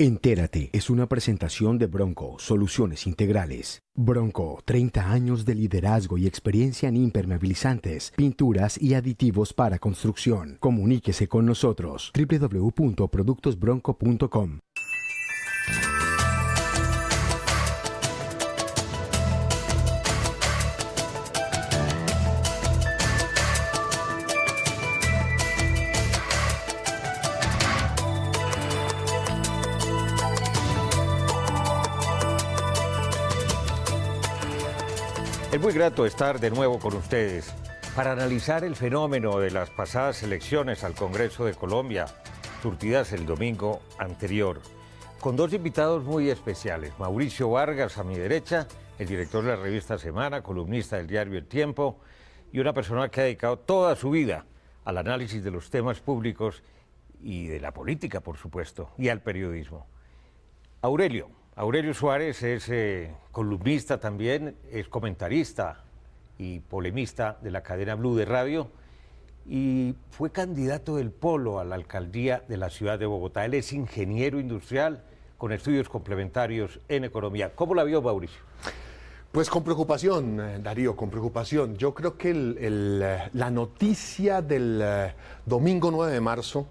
Entérate es una presentación de Bronco, Soluciones Integrales. Bronco, 30 años de liderazgo y experiencia en impermeabilizantes, pinturas y aditivos para construcción. Comuníquese con nosotros. www.productosbronco.com. Es muy grato estar de nuevo con ustedes para analizar el fenómeno de las pasadas elecciones al Congreso de Colombia, surtidas el domingo anterior, con dos invitados muy especiales. Mauricio Vargas, a mi derecha, el director de la revista Semana, columnista del diario El Tiempo, y una persona que ha dedicado toda su vida al análisis de los temas públicos y de la política, por supuesto, y al periodismo. Aurelio Suárez es columnista también, es comentarista y polemista de la cadena Blue de radio y fue candidato del Polo a la alcaldía de la ciudad de Bogotá. Él es ingeniero industrial con estudios complementarios en economía. ¿Cómo la vio, Mauricio? Pues con preocupación, Darío, con preocupación. Yo creo que la noticia del domingo 9 de marzo,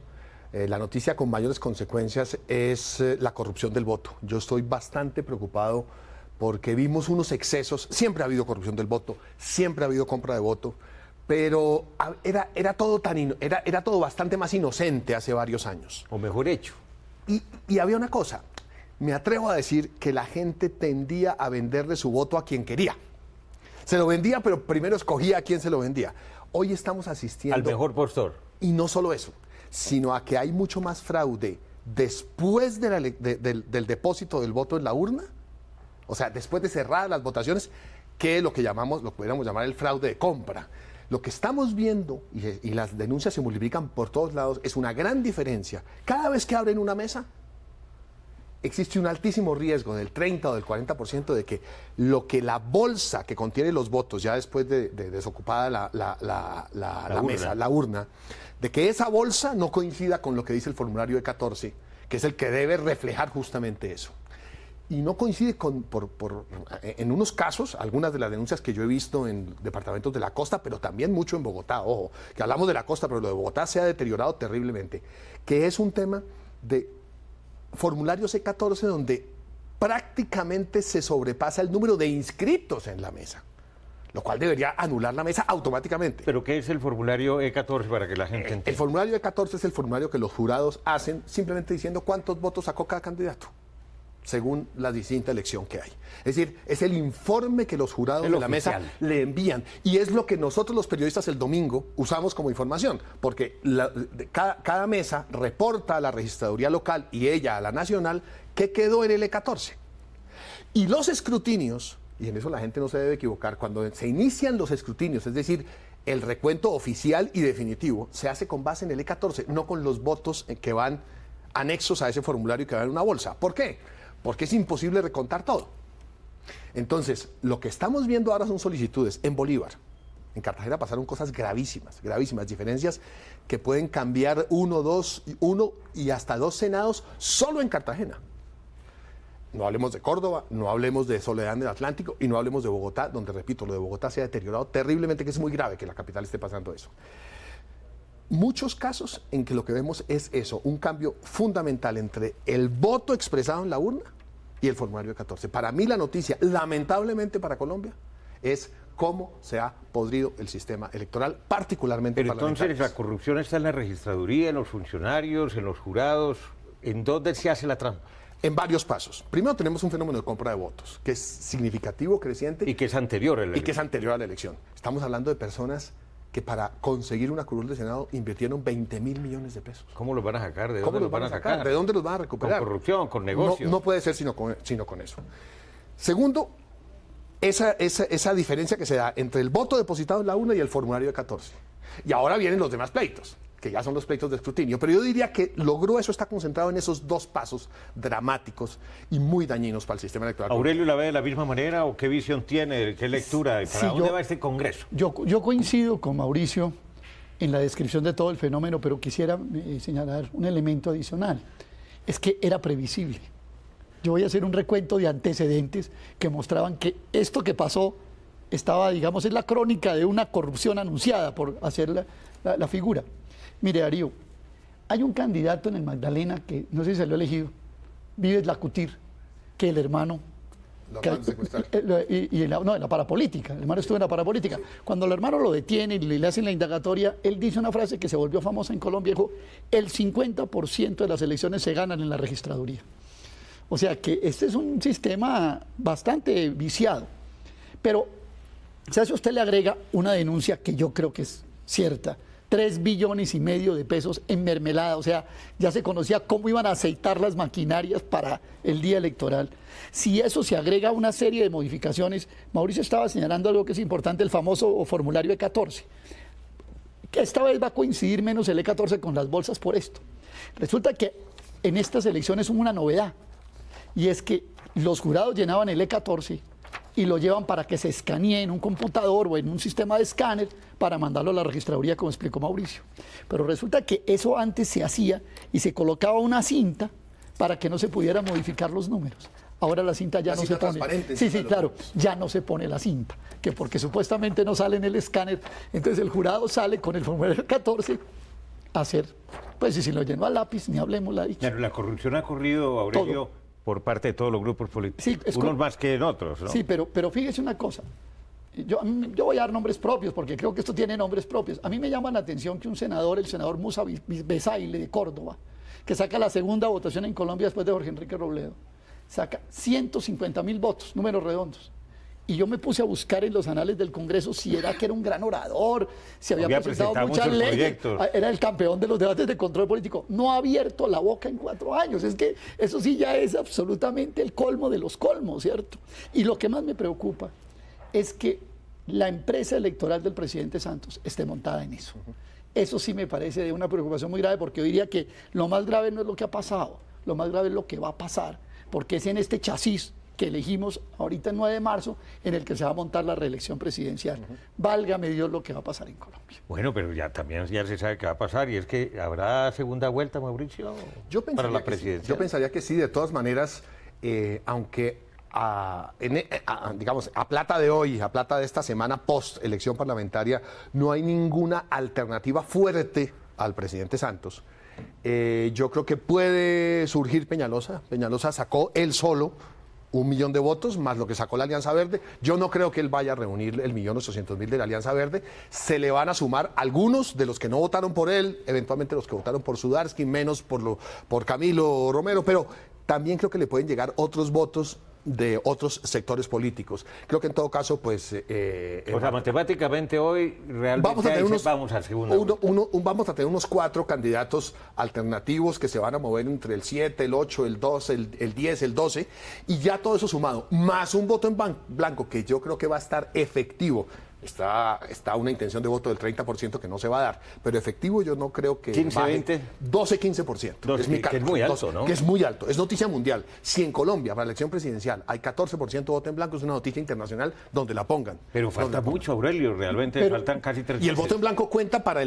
la noticia con mayores consecuencias es la corrupción del voto. Yo estoy bastante preocupado porque vimos unos excesos. Siempre ha habido corrupción del voto, siempre ha habido compra de voto, pero era todo bastante más inocente hace varios años. O mejor hecho. Y había una cosa, me atrevo a decir que la gente tendía a venderle su voto a quien quería. Se lo vendía, pero primero escogía a quién se lo vendía. Hoy estamos asistiendo... Al mejor postor. Y no solo eso, sino a que hay mucho más fraude después del depósito del voto en la urna, o sea, después de cerradas las votaciones, que lo que pudiéramos llamar el fraude de compra. Lo que estamos viendo, y las denuncias se multiplican por todos lados, es una gran diferencia. Cada vez que abren una mesa, existe un altísimo riesgo del 30 o del 40% de que lo que la bolsa que contiene los votos, ya después de desocupada la mesa, la urna, de que esa bolsa no coincida con lo que dice el formulario E14, que es el que debe reflejar justamente eso. Y no coincide en unos casos, algunas de las denuncias que yo he visto en departamentos de la costa, pero también mucho en Bogotá, ojo, que hablamos de la costa, pero lo de Bogotá se ha deteriorado terriblemente, que es un tema de formularios E14 donde prácticamente se sobrepasa el número de inscritos en la mesa, lo cual debería anular la mesa automáticamente. ¿Pero qué es el formulario E14 para que la gente entienda? El formulario E14 es el formulario que los jurados hacen simplemente diciendo cuántos votos sacó cada candidato, según la distinta elección que hay. Es decir, es el informe que los jurados de la mesa le envían. Y es lo que nosotros los periodistas el domingo usamos como información, porque cada mesa reporta a la registraduría local y ella a la nacional qué quedó en el E14. Y los escrutinios, y en eso la gente no se debe equivocar, cuando se inician los escrutinios, es decir, el recuento oficial y definitivo, se hace con base en el E14, no con los votos que van anexos a ese formulario y que van en una bolsa. ¿Por qué? Porque es imposible recontar todo. Entonces, lo que estamos viendo ahora son solicitudes en Bolívar. En Cartagena pasaron cosas gravísimas, diferencias que pueden cambiar uno y hasta dos senados solo en Cartagena. No hablemos de Córdoba, no hablemos de Soledad en el Atlántico y no hablemos de Bogotá, donde, repito, lo de Bogotá se ha deteriorado terriblemente, que es muy grave que la capital esté pasando eso. Muchos casos en que lo que vemos es eso, un cambio fundamental entre el voto expresado en la urna y el formulario 14. Para mí la noticia, lamentablemente para Colombia, es cómo se ha podrido el sistema electoral, particularmente Pero entonces la corrupción está en la registraduría, en los funcionarios, en los jurados. ¿En dónde se hace la trampa? En varios pasos. Primero tenemos un fenómeno de compra de votos, que es significativo, creciente. Y que es anterior a la elección. Y que es anterior a la elección. Estamos hablando de personas que para conseguir una curul de Senado invirtieron 20.000 millones de pesos. ¿Cómo los van a sacar? ¿De dónde los van a sacar? ¿De dónde los van a recuperar? Con corrupción, con negocios. No puede ser sino con eso. Segundo, esa diferencia que se da entre el voto depositado en la urna y el formulario de 14. Y ahora vienen los demás pleitos, que ya son los pleitos de escrutinio. Pero yo diría que lo grueso está concentrado en esos dos pasos dramáticos y muy dañinos para el sistema electoral. ¿Aurelio la ve de la misma manera o qué visión tiene, qué lectura y para dónde va este Congreso? Yo coincido con Mauricio en la descripción de todo el fenómeno, pero quisiera señalar un elemento adicional. es que era previsible. Yo voy a hacer un recuento de antecedentes que mostraban que esto que pasó estaba, digamos, en la crónica de una corrupción anunciada por hacer la figura. Mire, Darío, hay un candidato en el Magdalena que, no sé si se lo ha elegido, Vives Lacutir, que el hermano... No, en la parapolítica, el hermano estuvo en la parapolítica. Cuando el hermano lo detiene y le hacen la indagatoria, él dice una frase que se volvió famosa en Colombia, dijo, el 50% de las elecciones se ganan en la registraduría. O sea que este es un sistema bastante viciado. Pero, si a eso usted le agrega una denuncia que yo creo que es cierta, 3,5 billones de pesos en mermelada, o sea, ya se conocía cómo iban a aceitar las maquinarias para el día electoral. Si eso se agrega a una serie de modificaciones, Mauricio estaba señalando algo que es importante, el famoso formulario E14, que esta vez va a coincidir menos el E14 con las bolsas por esto. Resulta que en estas elecciones hubo una novedad, y es que los jurados llenaban el E14 y lo llevan para que se escanee en un computador o en un sistema de escáner para mandarlo a la registraduría, como explicó Mauricio. Pero resulta que eso antes se hacía y se colocaba una cinta para que no se pudieran modificar los números. Ahora la cinta ya no se pone. Sí, claro, ya no se pone la cinta, que porque supuestamente no sale en el escáner, entonces el jurado sale con el formulario 14 a hacer, pues si lo llenó a lápiz, ni hablemos la dicha. Claro, la corrupción ha corrido, Aurelio, todo por parte de todos los grupos políticos, sí, unos más que en otros, ¿no? Sí, pero fíjese una cosa, yo voy a dar nombres propios porque creo que esto tiene nombres propios. A mí me llama la atención que un senador, el senador Musa Besaile de Córdoba, que saca la segunda votación en Colombia después de Jorge Enrique Robledo, saca 150.000 votos, números redondos. Y yo me puse a buscar en los anales del Congreso si era que era un gran orador, si había presentado muchas leyes, era el campeón de los debates de control político. No ha abierto la boca en 4 años. Es que eso sí ya es absolutamente el colmo de los colmos, ¿cierto? Y lo que más me preocupa es que la empresa electoral del presidente Santos esté montada en eso. Eso sí me parece de una preocupación muy grave, porque yo diría que lo más grave no es lo que ha pasado, lo más grave es lo que va a pasar, porque es en este chasis que elegimos ahorita el 9 de marzo, en el que se va a montar la reelección presidencial. Válgame Dios lo que va a pasar en Colombia. Bueno, pero ya también ya se sabe qué va a pasar, y es que habrá segunda vuelta, Mauricio, para la presidencia. Yo pensaría que sí, de todas maneras, aunque digamos, a plata de hoy, a plata de esta semana post-elección parlamentaria, no hay ninguna alternativa fuerte al presidente Santos. Yo creo que puede surgir Peñalosa. Peñalosa sacó él solo 1 millón de votos, más lo que sacó la Alianza Verde. Yo no creo que él vaya a reunir el 1.800.000 de la Alianza Verde. Se le van a sumar algunos de los que no votaron por él, eventualmente los que votaron por Sudarsky, menos por Camilo Romero, pero también creo que le pueden llegar otros votos de otros sectores políticos. Creo que en todo caso, pues... o sea, matemáticamente hoy realmente vamos a segunda vuelta. Vamos a tener unos 4 candidatos alternativos que se van a mover entre el 7, el 8, el 12, el 10, el 12, y ya todo eso sumado, más un voto en blanco, que yo creo que va a estar efectivo. Está una intención de voto del 30% que no se va a dar, pero efectivo yo no creo que 15, baje. 20. 12-15%. Es mi que es muy alto, ¿no? Que es muy alto, es noticia mundial. Si en Colombia, para la elección presidencial, hay 14% voto en blanco, es una noticia internacional donde la pongan. Pero falta mucho, Aurelio, realmente faltan casi 3 meses. Y el voto en blanco cuenta para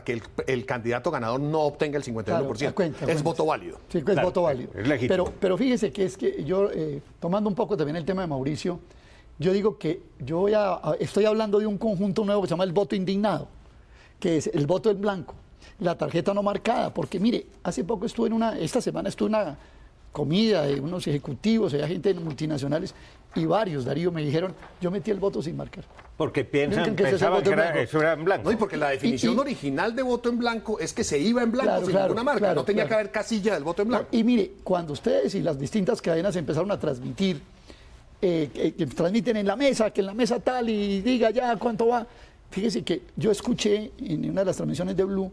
que el candidato ganador no obtenga el 51%. Claro, es voto válido. Sí, es voto válido. Es legítimo. Pero fíjese que es que yo, tomando un poco también el tema de Mauricio, yo digo que estoy hablando de un conjunto nuevo que se llama el voto indignado, que es el voto en blanco, la tarjeta no marcada, porque mire, hace poco esta semana estuve en una comida de unos ejecutivos, había gente de multinacionales, y varios, Darío, me dijeron, yo metí el voto sin marcar. Porque pensaban que eso era en blanco. No, y porque la definición original de voto en blanco es que se iba en blanco sin ninguna marca, no tenía que haber casilla del voto en blanco. Y mire, cuando ustedes y las distintas cadenas empezaron a transmitir, que transmiten en la mesa, que en la mesa tal, y diga ya cuánto va. Fíjese que yo escuché en una de las transmisiones de Blue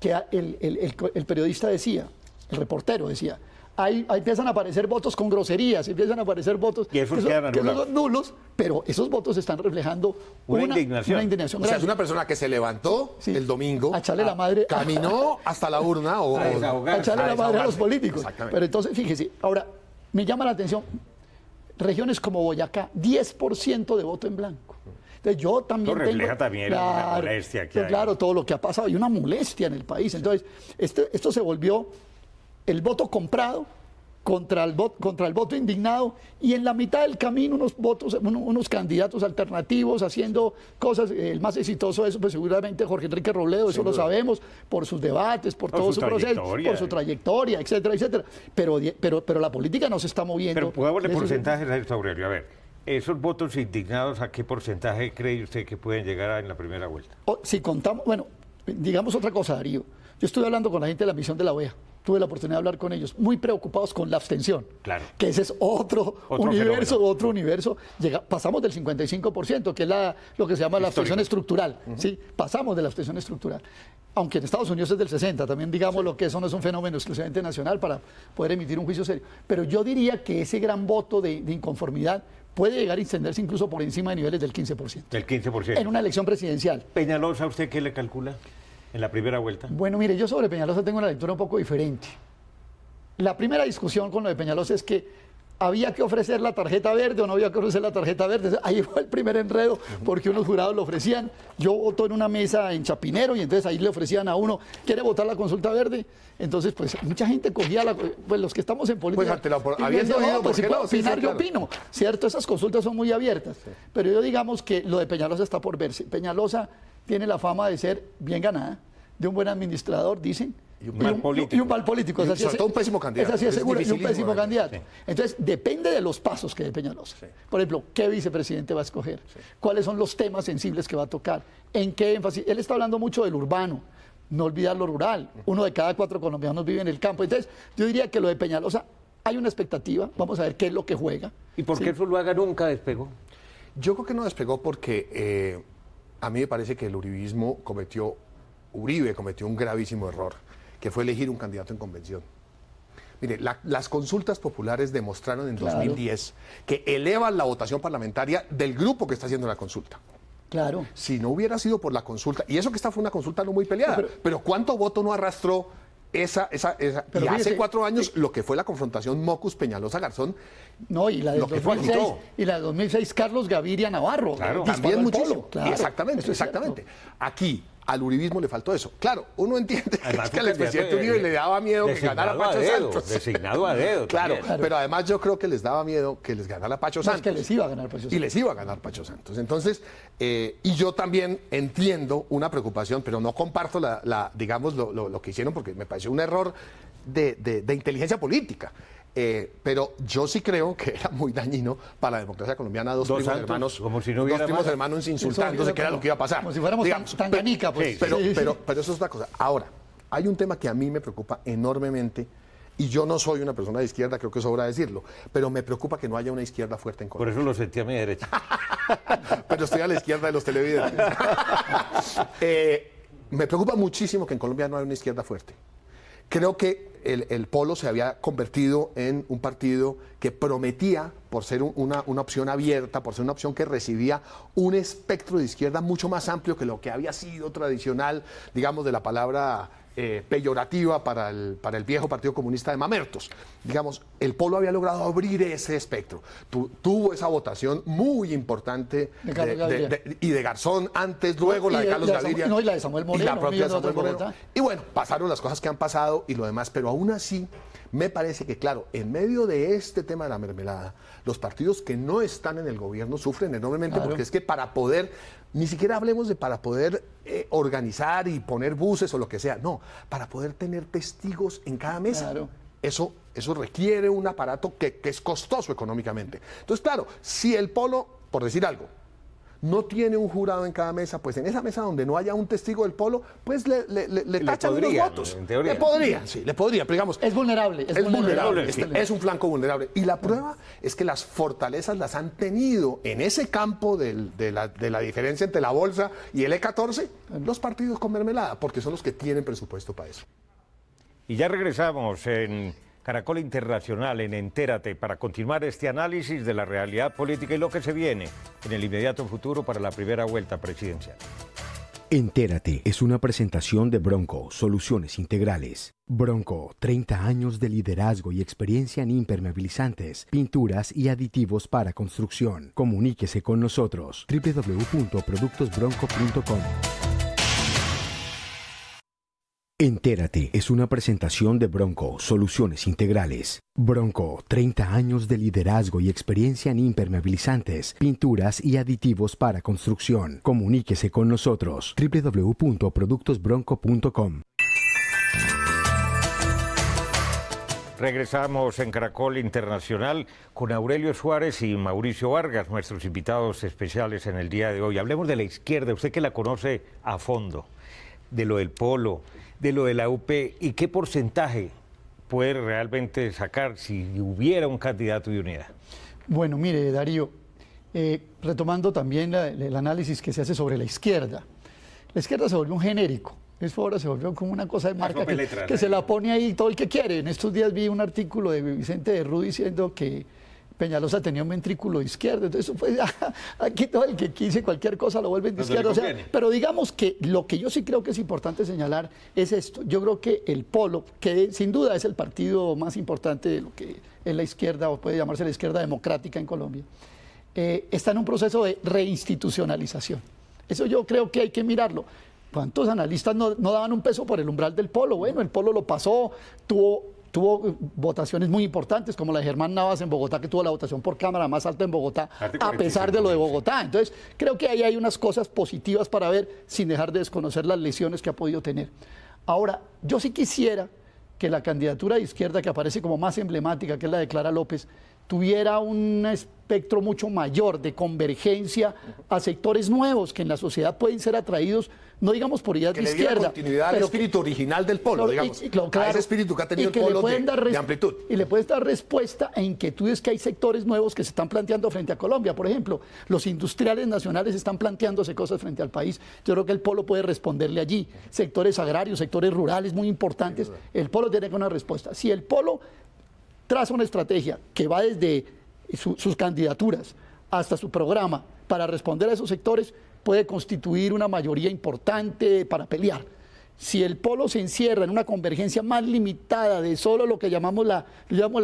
que el periodista decía, el reportero decía, ahí empiezan a aparecer votos con groserías, empiezan a aparecer votos que son nulos, pero esos votos están reflejando una indignación grande. O sea, es una persona que se levantó el domingo, a echarle la madre, caminó hasta la urna a echarle la madre a los políticos. Pero entonces, fíjese, ahora, me llama la atención, regiones como Boyacá, 10% de voto en blanco. Entonces yo también refleja también la molestia que hay. Claro, todo lo que ha pasado. Hay una molestia en el país. Entonces, esto se volvió el voto comprado contra el voto indignado, y en la mitad del camino unos candidatos alternativos haciendo cosas. El más exitoso de eso, pues seguramente Jorge Enrique Robledo, eso lo sabemos, por sus debates, por todo su proceso, por su trayectoria, etcétera, etcétera. Pero la política no se está moviendo. Pero pongámosle porcentajes a esto, Aurelio. A ver, esos votos indignados, ¿a qué porcentaje cree usted que pueden llegar en la primera vuelta? Si contamos, bueno, digamos otra cosa, Darío. Yo estuve hablando con la gente de la misión de la OEA. Tuve la oportunidad de hablar con ellos, muy preocupados con la abstención. Claro. Que ese es otro universo. Pasamos del 55%, que es lo que se llama la abstención estructural. ¿Sí? Pasamos de la abstención estructural. Aunque en Estados Unidos es del 60%, también digamos lo que eso no es un fenómeno exclusivamente nacional para poder emitir un juicio serio. Pero yo diría que ese gran voto de inconformidad puede llegar a extenderse incluso por encima de niveles del 15%. Del 15%. En una elección presidencial. Peñalosa, ¿usted qué le calcula en la primera vuelta? Bueno, mire, yo sobre Peñalosa tengo una lectura un poco diferente. La primera discusión con lo de Peñalosa es que había que ofrecer la tarjeta verde o no había que ofrecer la tarjeta verde. Ahí fue el primer enredo, porque unos jurados lo ofrecían. Yo voto en una mesa en Chapinero y entonces ahí le ofrecían a uno, ¿quiere votar la consulta verde? Entonces, pues mucha gente cogía, pues los que estamos en política. Pues, si puedo opinar, yo opino. ¿Cierto? Esas consultas son muy abiertas. Sí. Pero yo digamos que lo de Peñalosa está por verse. Peñalosa tiene la fama de ser bien ganada, de un buen administrador, dicen. Y un mal político. Sobre todo un pésimo candidato. Es así, es seguro, y un pésimo candidato. Sí. Entonces, depende de los pasos que dé Peñalosa. Sí. Por ejemplo, ¿qué vicepresidente va a escoger? Sí. ¿Cuáles son los temas sensibles que va a tocar? ¿En qué énfasis? Él está hablando mucho del urbano, no olvidar lo rural. 1 de cada 4 colombianos vive en el campo. Entonces, yo diría que lo de Peñalosa, hay una expectativa. Vamos a ver qué es lo que juega. ¿Y por qué Zuluaga nunca despegó? Yo creo que no despegó porque a mí me parece que el Uribe cometió un gravísimo error, que fue elegir un candidato en convención. Mire, las consultas populares demostraron en 2010 que elevan la votación parlamentaria del grupo que está haciendo la consulta. Claro. Si no hubiera sido por la consulta, y eso que esta fue una consulta no muy peleada, pero ¿cuánto voto no arrastró esa? Y hace 4 años, lo que fue la confrontación Mocus Peñalosa-Garzón. No, y la de 2006, Carlos Gaviria Navarro. Claro, también muchísimo. Claro, exactamente. Aquí, al uribismo le faltó eso. Claro, uno entiende que al expresidente Uribe le daba miedo que ganara Pacho Santos. Designado a dedo. Claro, pero además yo creo que les daba miedo que les ganara Pacho Santos. Que les iba a ganar Pacho Santos. Y les iba a ganar Pacho Santos. Entonces, y yo también entiendo una preocupación, pero no comparto digamos, lo que hicieron, porque me pareció un error de inteligencia política. Pero yo sí creo que era muy dañino para la democracia colombiana dos primos hermanos, como si no hubiera dos primos hermanos insultándose, que era lo que iba a pasar. Como si fuéramos Tanganica, pues. Pero eso es otra cosa. Ahora, hay un tema que a mí me preocupa enormemente, y yo no soy una persona de izquierda, creo que sobra decirlo, pero me preocupa que no haya una izquierda fuerte en Colombia. Por eso lo sentí a mi derecha. Pero estoy a la izquierda de los televidentes. Me preocupa muchísimo que en Colombia no haya una izquierda fuerte. Creo que el Polo se había convertido en un partido que prometía, por ser una opción abierta, por ser una opción que recibía un espectro de izquierda mucho más amplio que lo que había sido tradicional, digamos, de la palabra peyorativa para el viejo Partido Comunista de Mamertos. Digamos, el Polo había logrado abrir ese espectro. Tuvo esa votación muy importante de Garzón antes, luego la de Carlos Gaviria. No, y la de Samuel Moreno. Y la propia Samuel Moreno. Y bueno, pasaron las cosas que han pasado y lo demás, pero aún así me parece que, claro, en medio de este tema de la mermelada, los partidos que no están en el gobierno sufren enormemente, porque es que para poder, ni siquiera hablemos de para poder organizar y poner buses o lo que sea, no, para poder tener testigos en cada mesa. Claro. Eso requiere un aparato que es costoso económicamente. Entonces, claro, si el Polo, por decir algo, no tiene un jurado en cada mesa, pues en esa mesa donde no haya un testigo del Polo, pues le tachan los votos. En teoría. Le podría, pero digamos. Es vulnerable. Es un flanco vulnerable. Y la prueba es que las fortalezas las han tenido en ese campo de la diferencia entre la bolsa y el E14, los partidos con mermelada, porque son los que tienen presupuesto para eso. Y ya regresamos en Caracol Internacional, en Entérate, para continuar este análisis de la realidad política y lo que se viene en el inmediato futuro para la primera vuelta presidencial. Entérate es una presentación de Bronco, soluciones integrales. Bronco, 30 años de liderazgo y experiencia en impermeabilizantes, pinturas y aditivos para construcción. Comuníquese con nosotros. www.productosbronco.com Entérate es una presentación de Bronco Soluciones Integrales. Bronco, 30 años de liderazgo y experiencia en impermeabilizantes, pinturas y aditivos para construcción. Comuníquese con nosotros. www.productosbronco.com. Regresamos en Caracol Internacional con Aurelio Suárez y Mauricio Vargas, nuestros invitados especiales en el día de hoy. Hablemos de la izquierda, usted que la conoce a fondo, de lo del Polo, de lo de la UP, y qué porcentaje puede realmente sacar si hubiera un candidato de unidad. Bueno, mire, Darío, retomando también el análisis que se hace sobre la izquierda se volvió un genérico. Eso ahora se volvió como una cosa de marca que se la pone ahí todo el que quiere. En estos días vi un artículo de Vicente de Rú diciendo que Peñalosa tenía un ventrículo izquierdo. Entonces, pues, aquí todo el que quise cualquier cosa lo vuelve de izquierda. O sea, pero digamos que lo que yo sí creo que es importante señalar es esto. Yo creo que el Polo, que sin duda es el partido más importante de lo que es la izquierda, o puede llamarse la izquierda democrática en Colombia, está en un proceso de reinstitucionalización. Eso yo creo que hay que mirarlo. ¿Cuántos analistas no daban un peso por el umbral del Polo? Bueno, el Polo lo pasó, tuvo votaciones muy importantes, como la de Germán Navas en Bogotá, que tuvo la votación por Cámara más alta en Bogotá, a pesar de lo de Bogotá. Entonces, creo que ahí hay unas cosas positivas para ver, sin dejar de desconocer las lesiones que ha podido tener. Ahora, yo sí quisiera que la candidatura de izquierda, que aparece como más emblemática, que es la de Clara López, tuviera un espectro mucho mayor de convergencia a sectores nuevos que en la sociedad pueden ser atraídos, no digamos por ideas de izquierda. Que le diera continuidad al espíritu original del Polo, digamos. Claro, a ese espíritu que ha tenido el Polo de amplitud. Y le puedes dar respuesta a inquietudes que hay sectores nuevos que se están planteando frente a Colombia. Por ejemplo, los industriales nacionales están planteándose cosas frente al país. Yo creo que el Polo puede responderle allí. Sectores agrarios, sectores rurales muy importantes. El Polo tiene que dar una respuesta. Si el Polo traza una estrategia que va desde sus candidaturas hasta su programa para responder a esos sectores, puede constituir una mayoría importante para pelear. Si el Polo se encierra en una convergencia más limitada de solo lo que llamamos la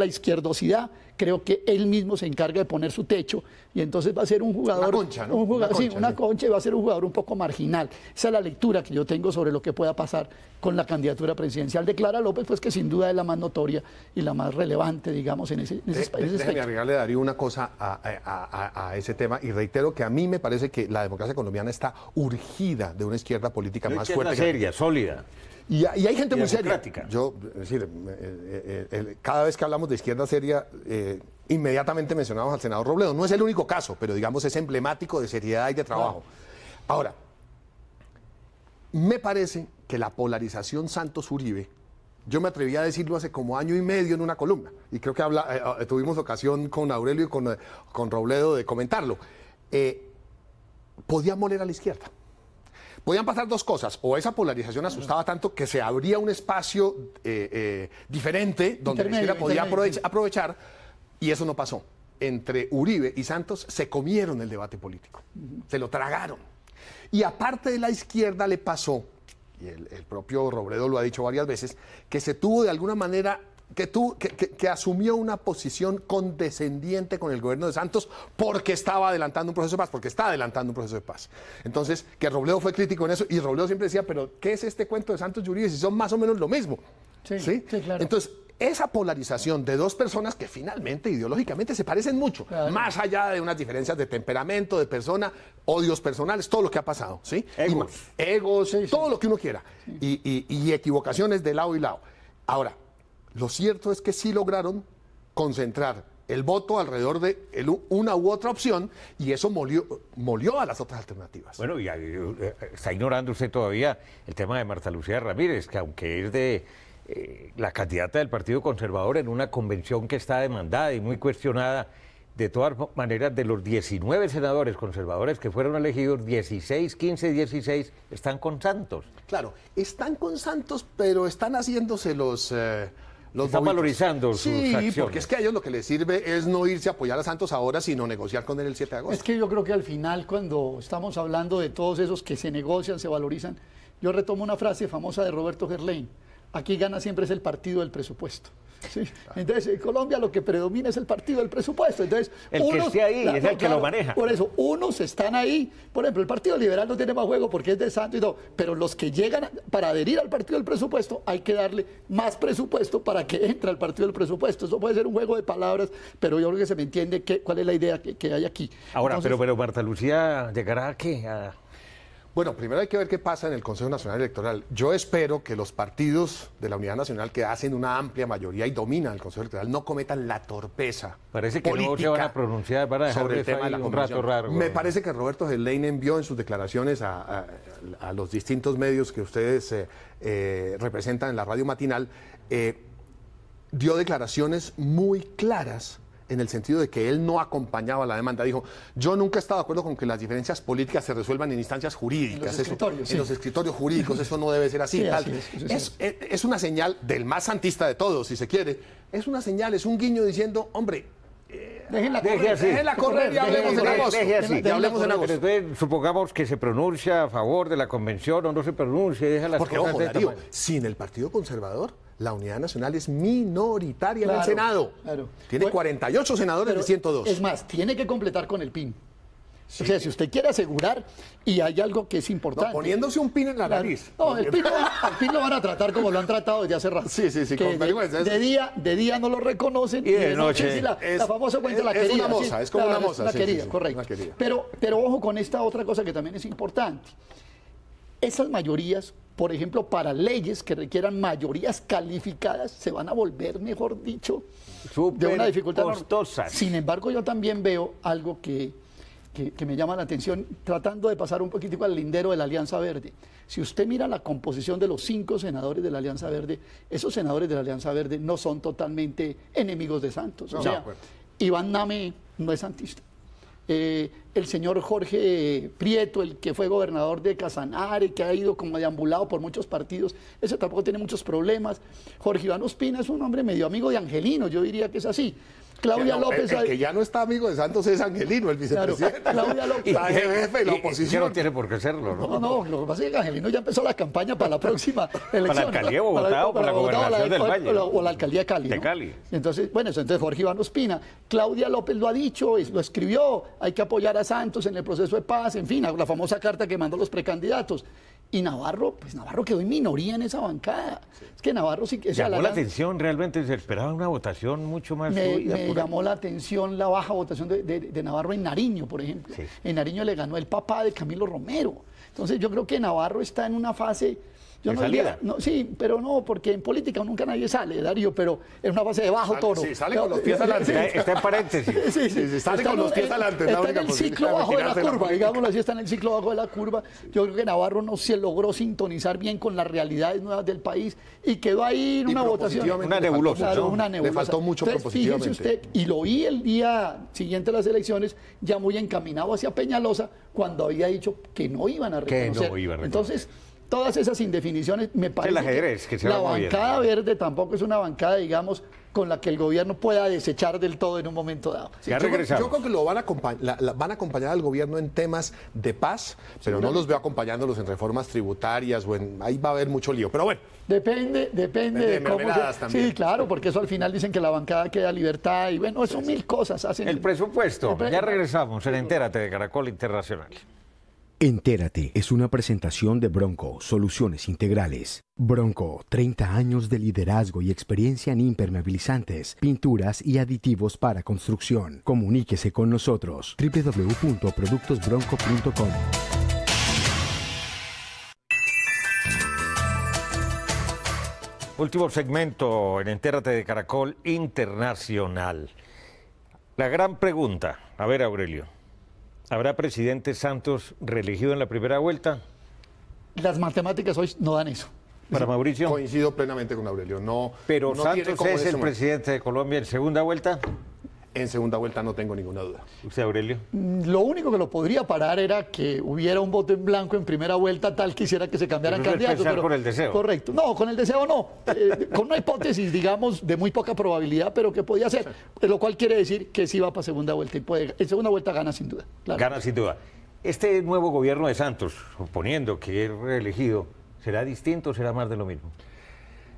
izquierdosidad, creo que él mismo se encarga de poner su techo y entonces va a ser un jugador... Una concha, ¿no? Una concha, y va a ser un jugador un poco marginal. Esa es la lectura que yo tengo sobre lo que pueda pasar con la candidatura presidencial de Clara López, pues que sin duda es la más notoria y la más relevante, digamos, en ese Déjeme agregarle, Darío, una cosa a ese tema, y reitero que a mí me parece que la democracia colombiana está urgida de una izquierda política más fuerte. Seria, sólida. Y hay gente muy seria. Yo, es decir, cada vez que hablamos de izquierda seria, inmediatamente mencionamos al senador Robledo. No es el único caso, pero digamos es emblemático de seriedad y de trabajo. Ahora, me parece que la polarización Santos-Uribe, yo me atreví a decirlo hace como año y medio en una columna, y creo que tuvimos ocasión con Aurelio y con Robledo de comentarlo, podía moler a la izquierda. Podían pasar dos cosas: o esa polarización asustaba tanto que se abría un espacio diferente donde la izquierda podía aprovechar, y eso no pasó. Entre Uribe y Santos se comieron el debate político, se lo tragaron. Y aparte de la izquierda le pasó, y el propio Robledo lo ha dicho varias veces, que se tuvo de alguna manera... Que asumió una posición condescendiente con el gobierno de Santos porque estaba adelantando un proceso de paz, porque está adelantando un proceso de paz. Entonces, que Robledo fue crítico en eso, y Robledo siempre decía, pero ¿qué es este cuento de Santos y Uribe si son más o menos lo mismo? Sí, claro. Entonces, esa polarización de dos personas que finalmente, ideológicamente, se parecen mucho, claro, más allá de unas diferencias de temperamento, de persona, odios personales, todo lo que ha pasado, ¿sí? Egos, todo lo que uno quiera, y equivocaciones de lado y lado. Ahora, lo cierto es que sí lograron concentrar el voto alrededor de una u otra opción, y eso molió a las otras alternativas. Bueno, y está ignorando usted todavía el tema de Marta Lucía Ramírez, que aunque es de la candidata del Partido Conservador en una convención que está demandada y muy cuestionada, de todas maneras, de los 19 senadores conservadores que fueron elegidos, 15, 16 están con Santos. Claro, están con Santos, pero están haciéndose los están valorizando sus acciones. Sí, porque es que a ellos lo que les sirve es no irse a apoyar a Santos ahora, sino negociar con él el 7 de agosto. Es que yo creo que al final, cuando estamos hablando de todos esos que se negocian, se valorizan, yo retomo una frase famosa de Roberto Gerlain: aquí gana siempre es el partido del presupuesto. Sí. Entonces, en Colombia lo que predomina es el partido del presupuesto. Entonces, el que esté ahí es el que lo maneja. Por eso, unos están ahí. Por ejemplo, el Partido Liberal no tiene más juego porque es de Santos y todo. Pero los que llegan para adherir al partido del presupuesto, hay que darle más presupuesto para que entre al partido del presupuesto. Eso puede ser un juego de palabras, pero yo creo que se me entiende cuál es la idea que hay aquí. Ahora, entonces, pero Marta Lucía, ¿llegará a qué? Bueno, primero hay que ver qué pasa en el Consejo Nacional Electoral. Yo espero que los partidos de la Unidad Nacional, que hacen una amplia mayoría y dominan el Consejo Electoral, no cometan la torpeza. Parece que no se van a pronunciar para dejar sobre el tema de la un rato raro. Me parece que Roberto Gellein envió en sus declaraciones a los distintos medios que ustedes representan en la radio matinal, dio declaraciones muy claras en el sentido de que él no acompañaba la demanda. Dijo, yo nunca he estado de acuerdo con que las diferencias políticas se resuelvan en instancias jurídicas. En los escritorios jurídicos, eso no debe ser así. Sí, tal. Así Es una señal del más santista de todos, si se quiere. Es una señal, es un guiño diciendo, hombre, déjela correr y hablemos en agosto. Supongamos que se pronuncia a favor de la convención o no se pronuncia, deja las porque, cosas ojo, de Darío, sin el Partido Conservador, la Unidad Nacional es minoritaria en el Senado. Claro. Tiene 48 senadores de 102. Es más, tiene que completar con el PIN. Sí. O sea, si usted quiere asegurar, y hay algo que es importante. No, poniéndose un pin en la nariz. No, el PIN lo van a tratar como lo han tratado desde hace rato. Sí, con vergüenza. De día no lo reconocen y de noche. La famosa cuenta la querida. Es una moza, es como una moza. Una querida, correcto. Una querida. Pero ojo con esta otra cosa que también es importante. Esas mayorías, por ejemplo, para leyes que requieran mayorías calificadas, se van a volver, mejor dicho, de una dificultad costosa. Sin embargo, yo también veo algo que me llama la atención, tratando de pasar un poquitico al lindero de la Alianza Verde. Si usted mira la composición de los 5 senadores de la Alianza Verde, esos senadores de la Alianza Verde no son totalmente enemigos de Santos. O sea, Iván Name no es santista. El señor Jorge Prieto, el que fue gobernador de Casanare, que ha ido como deambulado por muchos partidos, ese tampoco tiene muchos problemas. Jorge Iván Ospina es un hombre medio amigo de Angelino, yo diría que es así. Claudia López... El que ya no está amigo de Santos es Angelino, el vicepresidente. Claro, Claudia López... La jefe y la oposición. No tiene por qué serlo, ¿no? No, lo que pasa es que Angelino ya empezó la campaña para la próxima elección. Para la alcaldía de Bogotá o para la gobernación del Valle. O la alcaldía de Cali. De Cali. Entonces, entonces Jorge Iván Ospina. Claudia López lo ha dicho, lo escribió, hay que apoyar a Santos en el proceso de paz, en fin, la famosa carta que mandó los precandidatos. Y Navarro, Navarro quedó en minoría en esa bancada. Es que Navarro sí que... Llamó la atención, realmente se esperaba una votación mucho más fluida. Me llamó la atención la baja votación de Navarro en Nariño, por ejemplo. Sí. En Nariño le ganó el papá de Camilo Romero. Entonces yo creo que Navarro está en una fase... sí, pero no, porque en política nunca nadie sale, Darío, pero en una fase de bajo toro. Sí, sale con los pies adelante. Está en paréntesis. Sí, sale con los pies adelante. Está en el ciclo bajo de la curva, digámoslo así, está en el ciclo bajo de la curva. Yo creo que Navarro no se logró sintonizar bien con las realidades nuevas del país y quedó ahí en una votación. Una nebulosa. Claro, una nebulosa. Le faltó mucho propositivamente. Fíjese usted, y lo oí el día siguiente a las elecciones, ya muy encaminado hacia Peñalosa, cuando había dicho que no iban a reconocer. Entonces, todas esas indefiniciones, me parece que la bancada verde tampoco es una bancada, digamos, con la que el gobierno pueda desechar del todo en un momento dado. Sí, yo creo que lo van a acompañar al gobierno en temas de paz, pero no los veo acompañándolos en reformas tributarias o ahí va a haber mucho lío. Pero bueno. Depende de cómo también. Sí, claro, porque eso al final dicen que la bancada queda libertad y bueno, son mil cosas. El presupuesto. Ya regresamos en Entérate de Caracol Internacional. Entérate es una presentación de Bronco, soluciones integrales. Bronco, 30 años de liderazgo y experiencia en impermeabilizantes, pinturas y aditivos para construcción. Comuníquese con nosotros. www.productosbronco.com. Último segmento en Entérate de Caracol Internacional. La gran pregunta, a ver, Aurelio. ¿Habrá presidente Santos reelegido en la primera vuelta? Las matemáticas hoy no dan eso. ¿Para Mauricio? Coincido plenamente con Aurelio. ¿Pero Santos es el presidente de Colombia en segunda vuelta? En segunda vuelta no tengo ninguna duda. ¿Usted, Aurelio? Lo único que lo podría parar era que hubiera un voto en blanco en primera vuelta, tal que hiciera que se cambiaran candidatos. Pero con el deseo. Correcto. No, con el deseo no. Con una hipótesis, digamos, de muy poca probabilidad, pero que podía ser. Lo cual quiere decir que sí va para segunda vuelta. Y en segunda vuelta gana sin duda. Claro. Gana sin duda. Este nuevo gobierno de Santos, suponiendo que es reelegido, ¿será distinto o será más de lo mismo?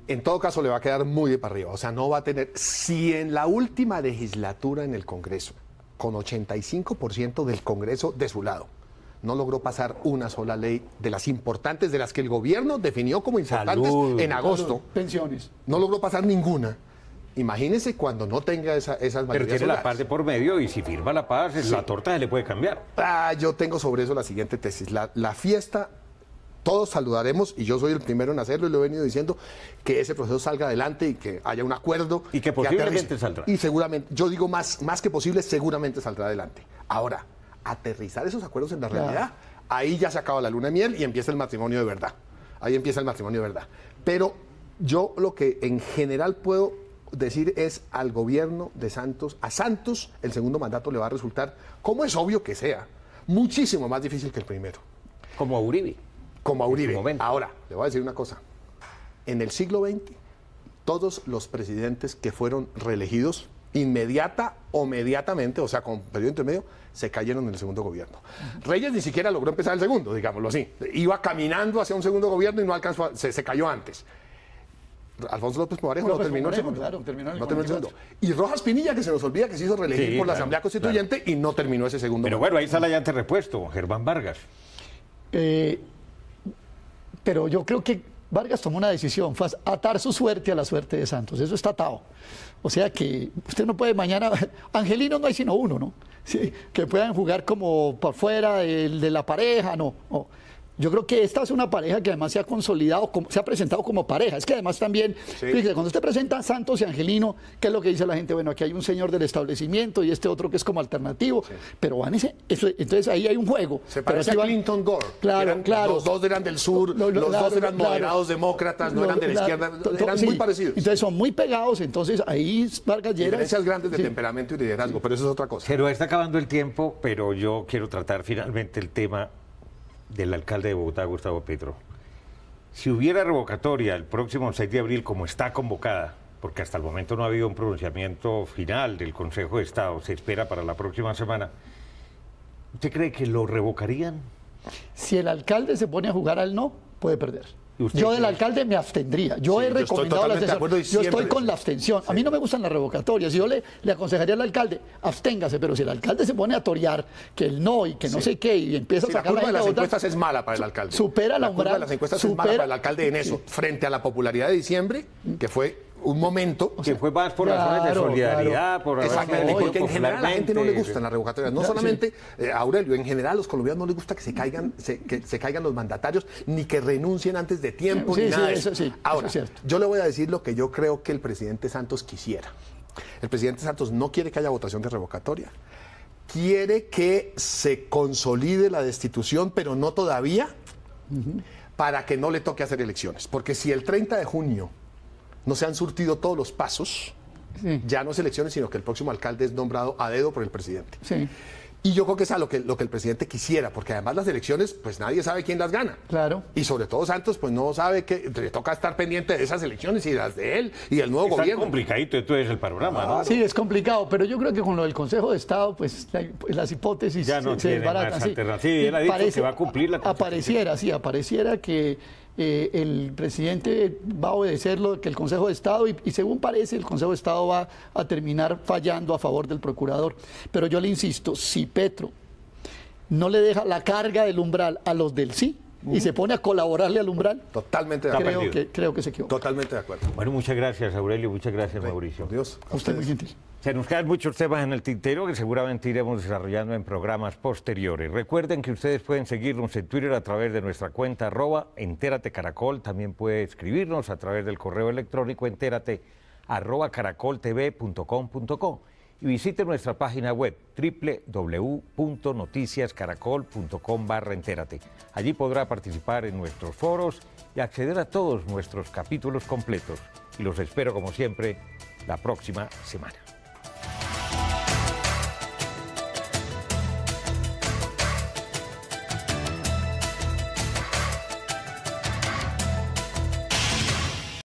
en todo caso le va a quedar muy de para arriba. O sea, no va a tener... Si en la última legislatura en el Congreso, con 85% del Congreso de su lado, no logró pasar una sola ley de las importantes, de las que el gobierno definió como importantes en agosto. Pensiones. No logró pasar ninguna. Imagínese cuando no tenga esas mayorías. Pero tiene la paz de por medio y si firma la paz, la torta se le puede cambiar. Yo tengo sobre eso la siguiente tesis. La fiesta, todos saludaremos, y yo soy el primero en hacerlo y lo he venido diciendo, que ese proceso salga adelante y que haya un acuerdo. Y que posiblemente saldrá. Y seguramente, yo digo más que posible, seguramente saldrá adelante. Ahora, aterrizar esos acuerdos en la realidad, ahí ya se acaba la luna de miel y empieza el matrimonio de verdad. Ahí empieza el matrimonio de verdad. Pero yo lo que en general puedo decir es al gobierno de Santos, a Santos el segundo mandato le va a resultar, como es obvio que sea, muchísimo más difícil que el primero. Como a Uribe. Como a Uribe. Ahora, le voy a decir una cosa. En el siglo XX, todos los presidentes que fueron reelegidos inmediata o mediatamente, o sea, con periodo intermedio, se cayeron en el segundo gobierno. Reyes ni siquiera logró empezar el segundo, digámoslo así. Iba caminando hacia un segundo gobierno y no alcanzó, se cayó antes. Alfonso López Pumarejo no terminó el segundo. Claro, terminó el segundo. Y Rojas Pinilla, que se nos olvida que se hizo reelegir por la Asamblea Constituyente y no terminó ese segundo. Pero bueno, ahí está la llanta repuesto, Germán Vargas. Pero yo creo que Vargas tomó una decisión, fue atar su suerte a la suerte de Santos. Eso está atado. O sea que usted no puede mañana... Angelinos no hay sino uno, ¿no? Sí, que puedan jugar como por fuera de la pareja, no. Yo creo que esta es una pareja que además se ha consolidado, se ha presentado como pareja. Es que además también, fíjese, cuando usted presenta a Santos y Angelino, ¿qué es lo que dice la gente? Bueno, aquí hay un señor del establecimiento y este otro que es como alternativo, pero entonces ahí hay un juego. Se parece a Clinton Gore. Claro. Los dos eran del sur, los dos eran moderados demócratas, no eran de la izquierda, eran muy parecidos. Entonces son muy pegados, entonces ahí Vargas Lleras... Diferencias grandes de temperamento y liderazgo, pero eso es otra cosa. Pero está acabando el tiempo, pero yo quiero tratar finalmente el tema del alcalde de Bogotá, Gustavo Petro. Si hubiera revocatoria el próximo 6 de abril, como está convocada, porque hasta el momento no ha habido un pronunciamiento final del Consejo de Estado, se espera para la próxima semana, ¿usted cree que lo revocarían? Si el alcalde se pone a jugar al no, puede perder. Yo del alcalde me abstendría. Yo he recomendado la abstención. Yo estoy con la abstención. A mí no me gustan las revocatorias. Yo le aconsejaría al alcalde, absténgase, pero si el alcalde se pone a torear que el no y que no sé qué y empieza a sacar la curva de las encuestas es mala para el alcalde. Supera la umbral. La curva de las encuestas es mala para el alcalde en eso, frente a la popularidad de diciembre, que fue un momento... Que fue más por razones de solidaridad, por exactamente, porque en general a la gente no le gustan las revocatorias. No solamente, Aurelio, en general a los colombianos no les gusta que se caigan los mandatarios, ni que renuncien antes de tiempo, ni nada de eso. Ahora, yo le voy a decir lo que yo creo que el presidente Santos quisiera. El presidente Santos no quiere que haya votación de revocatoria. Quiere que se consolide la destitución, pero no todavía, para que no le toque hacer elecciones. Porque si el 30 de junio no se han surtido todos los pasos, ya no es elecciones, sino que el próximo alcalde es nombrado a dedo por el presidente. Y yo creo que es lo que el presidente quisiera, porque además las elecciones, pues nadie sabe quién las gana. Claro. Y sobre todo Santos, pues no sabe que le toca estar pendiente de esas elecciones y las de él y del nuevo gobierno. Es complicadito entonces el panorama, ¿no? Sí, es complicado, pero yo creo que con lo del Consejo de Estado, pues las hipótesis ya no se desbaratan. Sí, él ha dicho que va a cumplir la Constitución. Apareciera que el presidente va a obedecer lo que el Consejo de Estado y según parece el Consejo de Estado va a terminar fallando a favor del procurador. Pero yo le insisto, si Petro no le deja la carga del umbral a los del sí y se pone a colaborarle al umbral, totalmente de acuerdo. Creo que se equivoca. Totalmente de acuerdo. Bueno, muchas gracias Aurelio, muchas gracias Mauricio. Por Dios, a usted muy gentil. Se nos quedan muchos temas en el tintero que seguramente iremos desarrollando en programas posteriores. Recuerden que ustedes pueden seguirnos en Twitter a través de nuestra cuenta @entératecaracol. También puede escribirnos a través del correo electrónico enterate@caracoltv.com.co y visite nuestra página web www.noticiascaracol.com/entérate. Allí podrá participar en nuestros foros y acceder a todos nuestros capítulos completos. Y los espero como siempre la próxima semana.